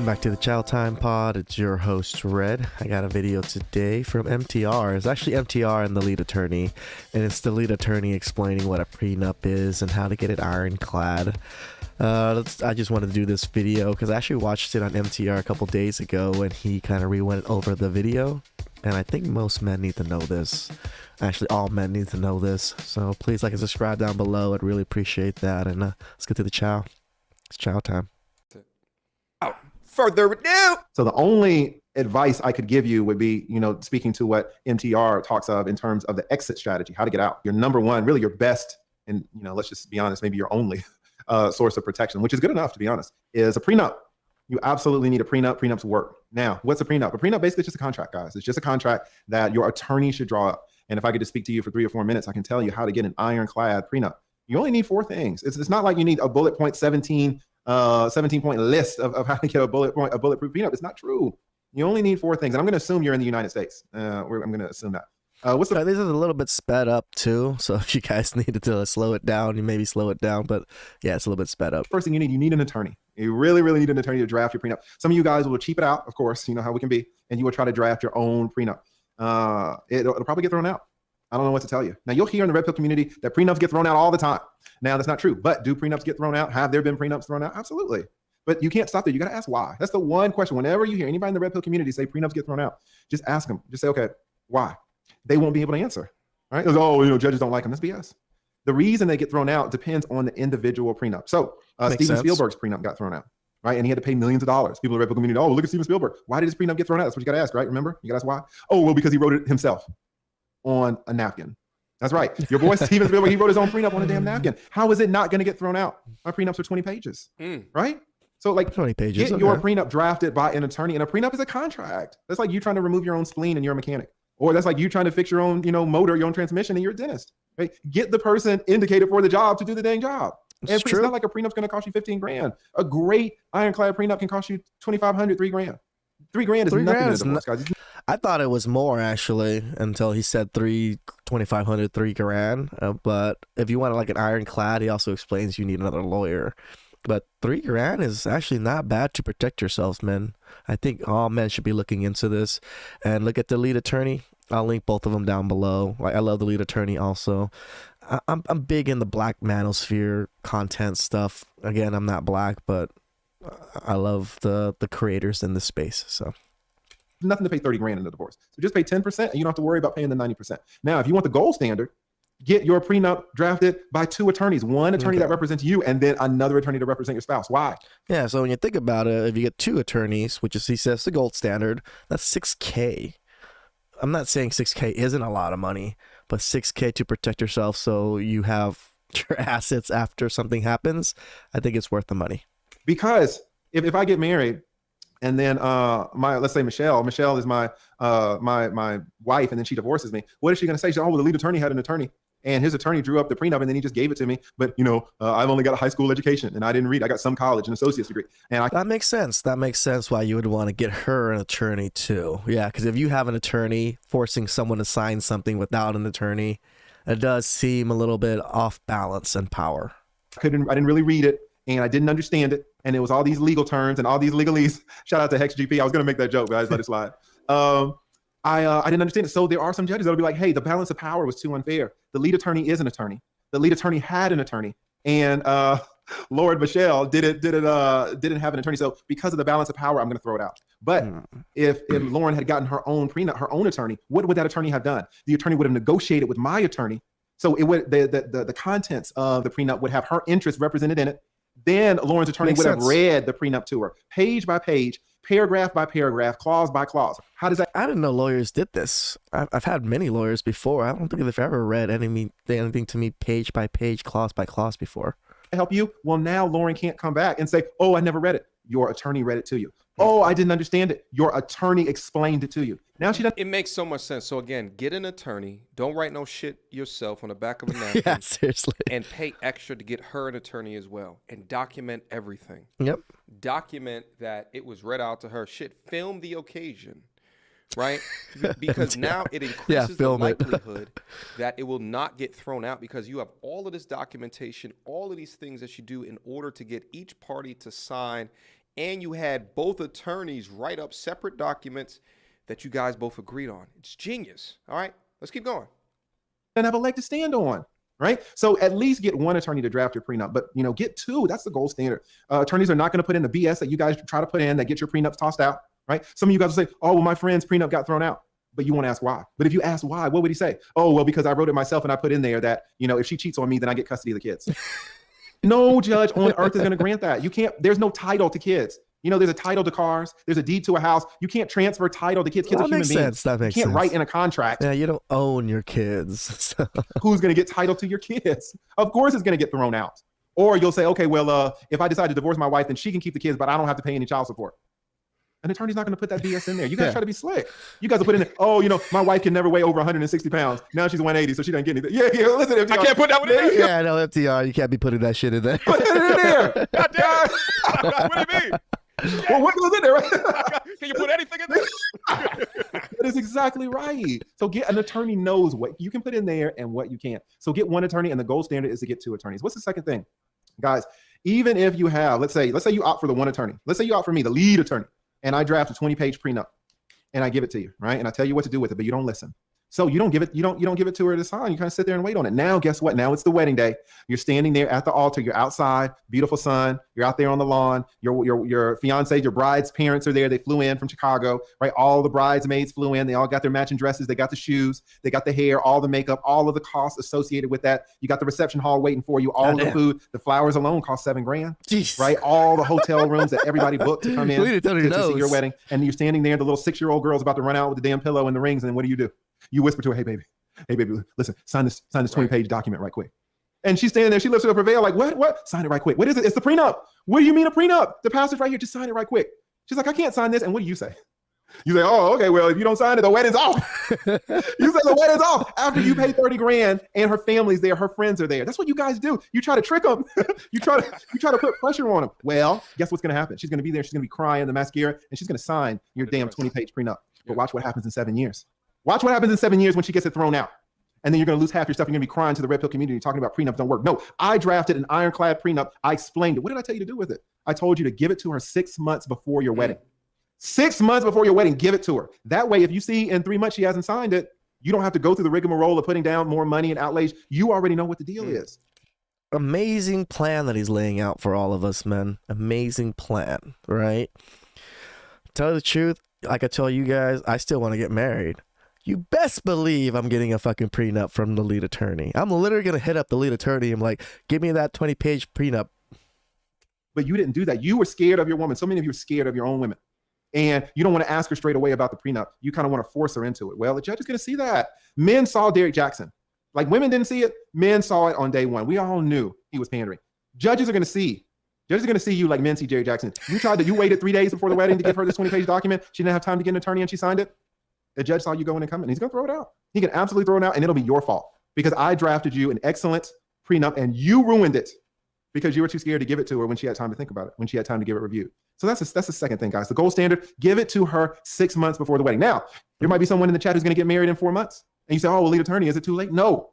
Welcome back to the Chow Time Pod. It's your host, Red. I got a video today from MTR. It's actually MTR and the lead attorney, and it's the lead attorney explaining what a prenup is and how to get it ironclad. I just wanted to do this video because I actually watched it on MTR a couple days ago when he kind of re-went over the video, and I think most men need to know this. Actually, all men need to know this. So please like and subscribe down below. I'd really appreciate that. And let's get to the chow. It's chow time. Further ado. So the only advice I could give you would be, speaking to what MTR talks of in terms of the exit strategy, how to get out. Your number one, really your best, and let's just be honest, maybe your only source of protection, which is good enough to be honest, is a prenup. You absolutely need a prenup. Prenups work. Now, what's a prenup? A prenup basically is just a contract, guys. It's just a contract that your attorney should draw up. And if I could just speak to you for 3 or 4 minutes, I can tell you how to get an ironclad prenup. You only need 4 things. It's not like you need a bullet point 17 point list of how to get a bulletproof prenup. It's not true. You only need 4 things. And I'm going to assume you're in the United States. I'm going to assume that. This is a little bit sped up too. So if you guys needed to slow it down, you maybe slow it down. But yeah, it's a little bit sped up. First thing you need an attorney. You really, really need an attorney to draft your prenup. Some of you guys will cheap it out, of course. You know how we can be. And you will try to draft your own prenup. It'll probably get thrown out. I don't know what to tell you. Now, you'll hear in the red pill community that prenups get thrown out all the time. Now, that's not true. But do prenups get thrown out? Have there been prenups thrown out? Absolutely. But you can't stop there. You got to ask why. That's the one question. Whenever you hear anybody in the red pill community say prenups get thrown out, just ask them. Just say, okay, why? They won't be able to answer. Right? Oh, judges don't like them. That's BS. The reason they get thrown out depends on the individual prenup. So Steven Spielberg's prenup got thrown out. Right. And he had to pay millions of dollars. People in the red pill community, oh, look at Steven Spielberg. Why did his prenup get thrown out? That's what you got to ask, right? Remember? You got to ask why? Oh, well, because he wrote it himself on a napkin. That's right. Your boy Steven Spielberg, he wrote his own prenup on a damn napkin. How is it not going to get thrown out? My prenups are 20 pages, right? So like 20 pages, get your prenup drafted by an attorney, and a prenup is a contract. That's like you trying to remove your own spleen and you're a mechanic. Or that's like you trying to fix your own, motor, your own transmission, and you're a dentist, right? Get the person indicated for the job to do the dang job. It's not like a prenup's going to cost you 15 grand. A great ironclad prenup can cost you 2,500, 3 grand. 3 grand is nothing to divorce, guys. I thought it was more actually until he said 2,500, 3 grand. But if you want like an ironclad, he also explains you need another lawyer. But 3 grand is actually not bad to protect yourselves, men. I think all men should be looking into this. And look at the lead attorney. I'll link both of them down below. I love the lead attorney also. I'm big in the black manosphere content stuff. Again, I'm not black, but I love the creators in this space. So nothing to pay 30 grand in a divorce. So just pay 10% and you don't have to worry about paying the 90%. Now, if you want the gold standard, get your prenup drafted by 2 attorneys, one attorney that represents you and then another attorney to represent your spouse. Why? Yeah. So when you think about it, if you get 2 attorneys, which is, he says, the gold standard, that's $6K. I'm not saying $6K isn't a lot of money, but $6K to protect yourself so you have your assets after something happens, I think it's worth the money. Because if I get married and then let's say Michelle is my wife and then she divorces me, what is she going to say? She's, oh, well, the lead attorney had an attorney and his attorney drew up the prenup and then he just gave it to me. But, I've only got a high school education and I didn't read. I got some college and associate's degree. And that makes sense. That makes sense why you would want to get her an attorney too. Yeah, because if you have an attorney forcing someone to sign something without an attorney, it does seem a little bit off balance and power. I didn't really read it and I didn't understand it. And it was all these legal terms and all these legalese. Shout out to HexGP. I was going to make that joke, but I just let it slide. I didn't understand it. So there are some judges that'll be like, hey, the balance of power was too unfair. The lead attorney is an attorney. The lead attorney had an attorney. And Lord Michelle didn't have an attorney. So because of the balance of power, I'm going to throw it out. But if Lauren had gotten her own prenup, her own attorney, what would that attorney have done? The attorney would have negotiated with my attorney. So it would the contents of the prenup would have her interest represented in it. Then Lauren's attorney would have read the prenup to her, page by page, paragraph by paragraph, clause by clause. How does that? I didn't know lawyers did this. I've had many lawyers before. I don't think they've ever read anything to me page by page, clause by clause before. Help you? Well, now Lauren can't come back and say, oh, I never read it. Your attorney read it to you. Oh, I didn't understand it. Your attorney explained it to you. Now she doesn't. It makes so much sense. So again, get an attorney. Don't write no shit yourself on the back of a napkin. Yeah, seriously. And pay extra to get her an attorney as well. And document everything. Yep. Document that it was read out to her. Shit, film the occasion. Right? Because now it increases the likelihood that it will not get thrown out because you have all of this documentation, all of these things that you do in order to get each party to sign and you had both attorneys write up separate documents that you guys both agreed on. It's genius. All right, let's keep going. And have a leg to stand on, right? So at least get one attorney to draft your prenup, but get two. That's the gold standard. Attorneys are not going to put in the BS that you guys try to put in that get your prenups tossed out, right? Some of you guys will say, oh, well, my friend's prenup got thrown out. But you want to ask why. But if you ask why, what would he say? Oh, well, because I wrote it myself and I put in there that, if she cheats on me, then I get custody of the kids. No judge on earth is going to grant that. You can't, there's no title to kids. There's a title to cars. There's a deed to a house. You can't transfer title to kids. Kids are human beings. That makes sense. You can't write in a contract. Yeah, you don't own your kids. So. Who's going to get title to your kids? Of course it's going to get thrown out. Or you'll say, okay, well, if I decide to divorce my wife, then she can keep the kids, but I don't have to pay any child support. An attorney's not going to put that BS in there. You guys try to be slick. You guys will put in there, oh, my wife can never weigh over 160 pounds. Now she's 180, so she doesn't get anything. Yeah, listen, MTR. I can't put that one in there. Yeah, no, MTR, you can't be putting that shit in there. Put it in there. God damn it. What do you mean? Well, what goes in there, right? Can you put anything in there? That is exactly right. So get an attorney knows what you can put in there and what you can't. So get one attorney, and the gold standard is to get two attorneys. What's the second thing? Guys, even if you have, let's say you opt for the one attorney. Let's say you opt for me, the lead attorney, and I draft a 20-page prenup and I give it to you, right? And I tell you what to do with it, but you don't listen. So you don't give it to her to sign. You kind of sit there and wait on it. Now, guess what? Now it's the wedding day. You're standing there at the altar. You're outside, beautiful sun. You're out there on the lawn. Your fiance, your bride's parents are there. They flew in from Chicago, right? All the bridesmaids flew in. They all got their matching dresses. They got the shoes. They got the hair, all the makeup, all of the costs associated with that. You got the reception hall waiting for you. All of the food. The flowers alone cost $7,000. Jeez. Right? All the hotel rooms that everybody booked to come in to see your wedding. And you're standing there. The little 6-year-old girl's about to run out with the damn pillow and the rings. And then what do? You whisper to her, hey, baby, listen, sign this 20-page document right quick. And she's standing there. She lifts up her veil like, what? Sign it right quick. What is it? It's the prenup. What do you mean a prenup? The pastor's right here. Just sign it right quick. She's like, I can't sign this. And what do you say? You say, oh, okay, well, if you don't sign it, the wedding's off. You say the wedding's off after you pay $30,000 and her family's there, her friends are there. That's what you guys do. You try to trick them. you try to put pressure on them. Well, guess what's going to happen? She's going to be there. She's going to be crying the mascara, and she's going to sign your damn 20-page prenup. But watch what happens in 7 years. Watch what happens in 7 years when she gets it thrown out. And then you're going to lose half your stuff. You're going to be crying to the red pill community talking about prenups don't work. No, I drafted an ironclad prenup. I explained it. What did I tell you to do with it? I told you to give it to her 6 months before your wedding. 6 months before your wedding, give it to her. That way, if you see in 3 months she hasn't signed it, you don't have to go through the rigmarole of putting down more money and outlays. You already know what the deal is. Amazing plan that he's laying out for all of us, man. Amazing plan, right? Tell you the truth, like I tell you guys, I still want to get married. You best believe I'm getting a fucking prenup from the lead attorney. I'm literally going to hit up the lead attorney. I'm like, give me that 20-page prenup. But you didn't do that. You were scared of your woman. So many of you are scared of your own women. And you don't want to ask her straight away about the prenup. You kind of want to force her into it. Well, the judge is going to see that. Men saw Derrick Jackson. Like women didn't see it. Men saw it on day one. We all knew he was pandering. Judges are going to see. Judges are going to see you like men see Derrick Jackson. You waited 3 days before the wedding to give her this 20-page document. She didn't have time to get an attorney and she signed it. The judge saw you going and coming. He's going to throw it out. He can absolutely throw it out, and it'll be your fault because I drafted you an excellent prenup and you ruined it because you were too scared to give it to her when she had time to think about it, when she had time to give it reviewed. So that's the second thing, guys. The gold standard, give it to her 6 months before the wedding. Now, there might be someone in the chat who's going to get married in 4 months. And you say, oh, well, lead attorney, is it too late? No.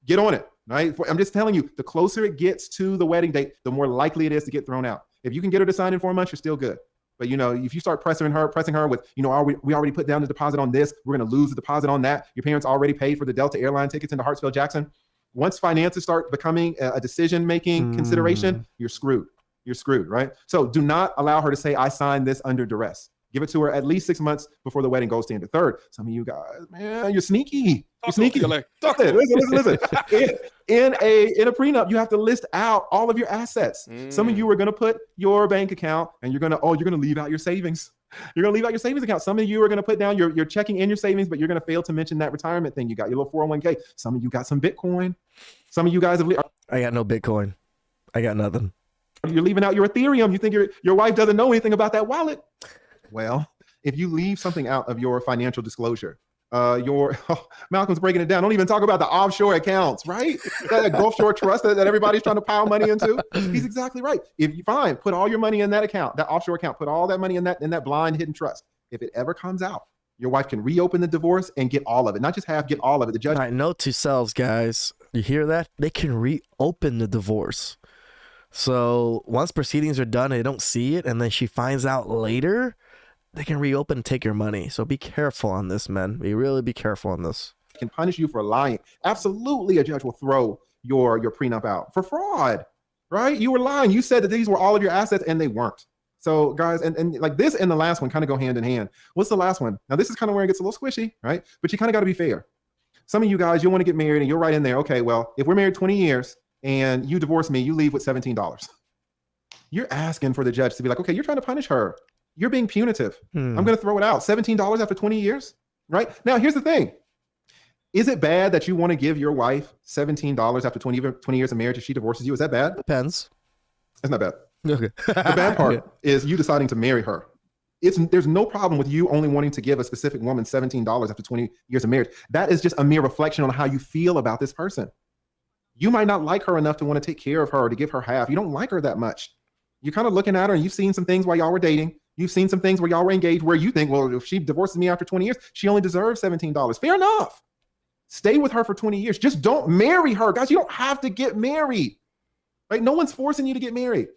Get on it, right? I'm just telling you, the closer it gets to the wedding date, the more likely it is to get thrown out. If you can get her to sign in 4 months, you're still good. But, if you start pressing her with, we already put down the deposit on this, we're going to lose the deposit on that. Your parents already paid for the Delta airline tickets into Hartsfield Jackson. Once finances start becoming a decision-making consideration, you're screwed. You're screwed, right? So do not allow her to say, I signed this under duress. Give it to her at least 6 months before the wedding gold standard. Third, some of you guys, man, you're sneaky. You're sneaky. Listen. In a prenup, you have to list out all of your assets. Some of you are going to put your bank account and you're going to leave out your savings. You're going to leave out your savings account. Some of you are going to put down your checking in your savings, but you're going to fail to mention that retirement thing. You got your little 401k. Some of you got some Bitcoin. Some of you guys have. I got no Bitcoin. I got nothing. You're leaving out your Ethereum. You think your wife doesn't know anything about that wallet. Well, if you leave something out of your financial disclosure, Malcolm's breaking it down. Don't even talk about the offshore accounts, right? That Gulf Shore Trust that everybody's trying to pile money into. He's exactly right. If you put all your money in that account, that offshore account, put all that money in that blind hidden trust. If it ever comes out, your wife can reopen the divorce and get all of it, not just half, get all of it. The judge. All right, note to selves, guys. You hear that? They can reopen the divorce. So once proceedings are done, they don't see it, and then she finds out later, they can reopen and take your money. So be careful on this, men. Be careful on this. Can punish you for lying. Absolutely, a judge will throw your prenup out for fraud, right? You were lying. You said that these were all of your assets, and they weren't. So guys, and like this and the last one kind of go hand in hand. What's the last one? Now this is kind of where it gets a little squishy, right? But you kind of got to be fair. Some of you guys, you want to get married and you're right in there. Okay, well, if we're married 20 years and you divorce me, you leave with $17. You're asking for the judge to be like, okay, you're trying to punish her. You're being punitive. I'm going to throw it out. $17 after 20 years, right? Now, here's the thing. Is it bad that you want to give your wife $17 after 20 years of marriage if she divorces you? Is that bad? Depends. It's not bad. Okay. The bad part is you deciding to marry her. There's no problem with you only wanting to give a specific woman $17 after 20 years of marriage. That is just a mere reflection on how you feel about this person. You might not like her enough to want to take care of her or to give her half. You don't like her that much. You're kind of looking at her and you've seen some things while y'all were dating. You've seen some things where y'all were engaged where you think, well, if she divorces me after 20 years, she only deserves $17. Fair enough. Stay with her for 20 years. Just don't marry her. Guys, you don't have to get married. Right? No one's forcing you to get married.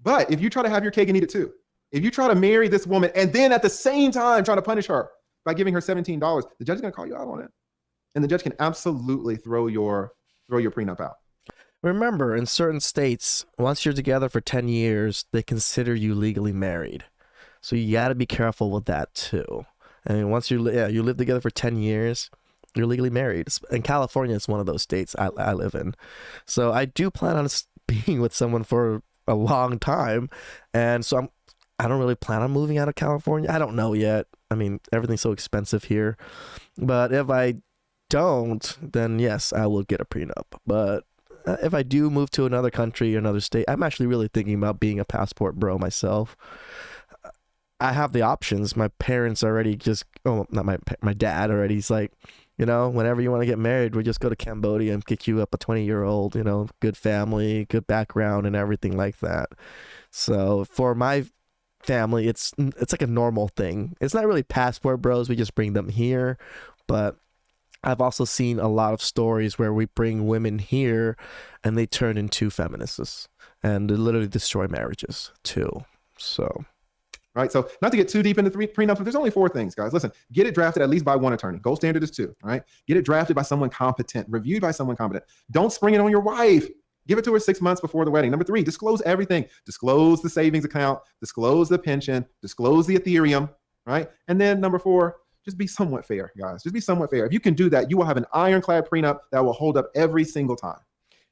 But if you try to have your cake and eat it too, if you try to marry this woman and then at the same time try to punish her by giving her $17, the judge is going to call you out on it. And the judge can absolutely throw your prenup out. Remember, in certain states, once you're together for 10 years, they consider you legally married. So you got to be careful with that too. I mean, once you live together for 10 years, you're legally married. In California, it's one of those states I live in. So I do plan on being with someone for a long time. And so I don't really plan on moving out of California. I don't know yet. I mean, everything's so expensive here. But if I don't, then yes, I will get a prenup. But if I do move to another country, another state, I'm actually really thinking about being a passport bro myself. I have the options. My parents already not my dad already. He's like, whenever you want to get married, we'll just go to Cambodia and pick you up a 20-year-old, good family, good background and everything like that. So for my family, it's like a normal thing. It's not really passport bros. We just bring them here. But I've also seen a lot of stories where we bring women here and they turn into feminists and they literally destroy marriages too. So. Right. So not to get too deep into prenups, but there's only 4 things, guys. Listen, get it drafted at least by one attorney. Gold standard is 2. All right. Get it drafted by someone competent, reviewed by someone competent. Don't spring it on your wife. Give it to her 6 months before the wedding. Number 3, disclose everything. Disclose the savings account, disclose the pension, disclose the Ethereum. Right. And then number 4, just be somewhat fair, guys. Just be somewhat fair. If you can do that, you will have an ironclad prenup that will hold up every single time.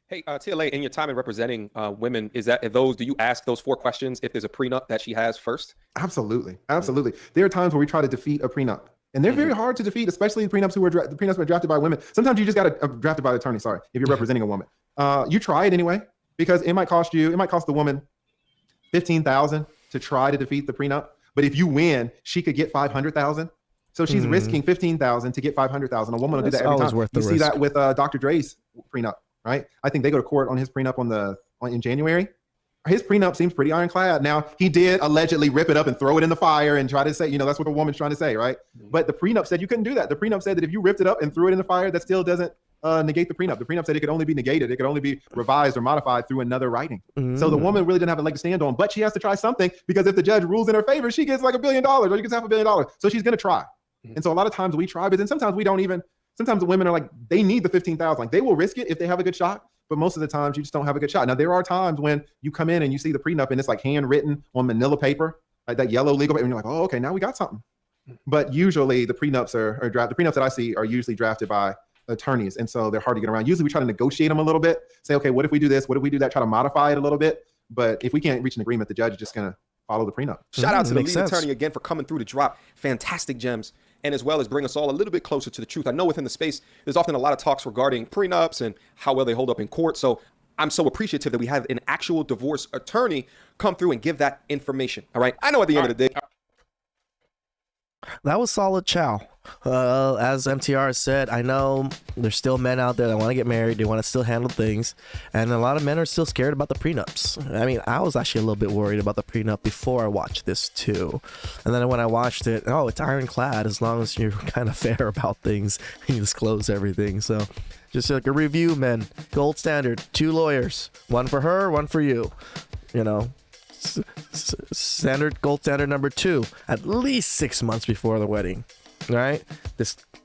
Hey, TLA, in your time in representing women, do you ask those 4 questions if there's a prenup that she has first? Absolutely. Absolutely. There are times where we try to defeat a prenup, and they're very hard to defeat, especially the prenups the prenups were drafted by women. Sometimes you just got to drafted by the attorney. Sorry, if you're representing a woman, you try it anyway, because it might cost the woman $15,000 to try to defeat the prenup. But if you win, she could get $500,000. So she's risking $15,000 to get $500,000. A woman will do that every time. You see that with Dr. Dre's prenup. Right? I think they go to court on his prenup in January. His prenup seems pretty ironclad. Now, he did allegedly rip it up and throw it in the fire and try to say, that's what a woman's trying to say, right? But the prenup said you couldn't do that. The prenup said that if you ripped it up and threw it in the fire, that still doesn't negate the prenup. The prenup said it could only be negated. It could only be revised or modified through another writing. So the woman really didn't have a leg to stand on, but she has to try something, because if the judge rules in her favor, she gets like $1 billion or she gets $500 million. So she's going to try. And so a lot of times we try, but then sometimes we don't even. Sometimes the women are like, they need the $15,000. Like, they will risk it if they have a good shot, but most of the times you just don't have a good shot. Now, there are times when you come in and you see the prenup and it's like handwritten on manila paper, like that yellow legal paper, and you're like, oh, okay, now we got something. But usually the prenups are drafted. The prenups that I see are usually drafted by attorneys, and so they're hard to get around. Usually we try to negotiate them a little bit, say, okay, what if we do this? What if we do that? Try to modify it a little bit. But if we can't reach an agreement, the judge is just going to follow the prenup. Shout out to the lead attorney again for coming through to drop fantastic gems, and as well as bring us all a little bit closer to the truth. I know within the space, there's often a lot of talks regarding prenups and how well they hold up in court. So I'm so appreciative that we have an actual divorce attorney come through and give that information. All right. I know at the end of the day. That was solid chow. As MTR said, I know there's still men out there that want to get married. They want to still handle things. And a lot of men are still scared about the prenups. I mean, I was actually a little bit worried about the prenup before I watched this too. And then when I watched it, oh, it's ironclad as long as you're kind of fair about things and you disclose everything. So just like a review, men. Gold standard. 2 lawyers. One for her, one for you. You know. Gold standard number 2. At least 6 months before the wedding. Right?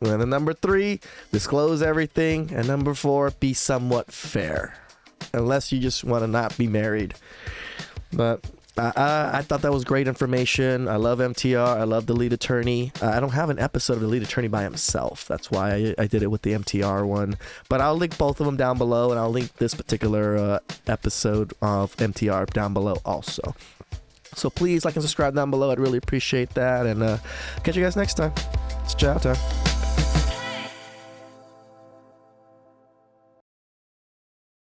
And then number 3, disclose everything. And number 4, be somewhat fair. Unless you just want to not be married. But I thought that was great information. I love MTR. I love the lead attorney. I don't have an episode of the lead attorney by himself. That's why I did it with the MTR one. But I'll link both of them down below. And I'll link this particular episode of MTR down below also. So please like and subscribe down below. I'd really appreciate that. And catch you guys next time. It's chow time.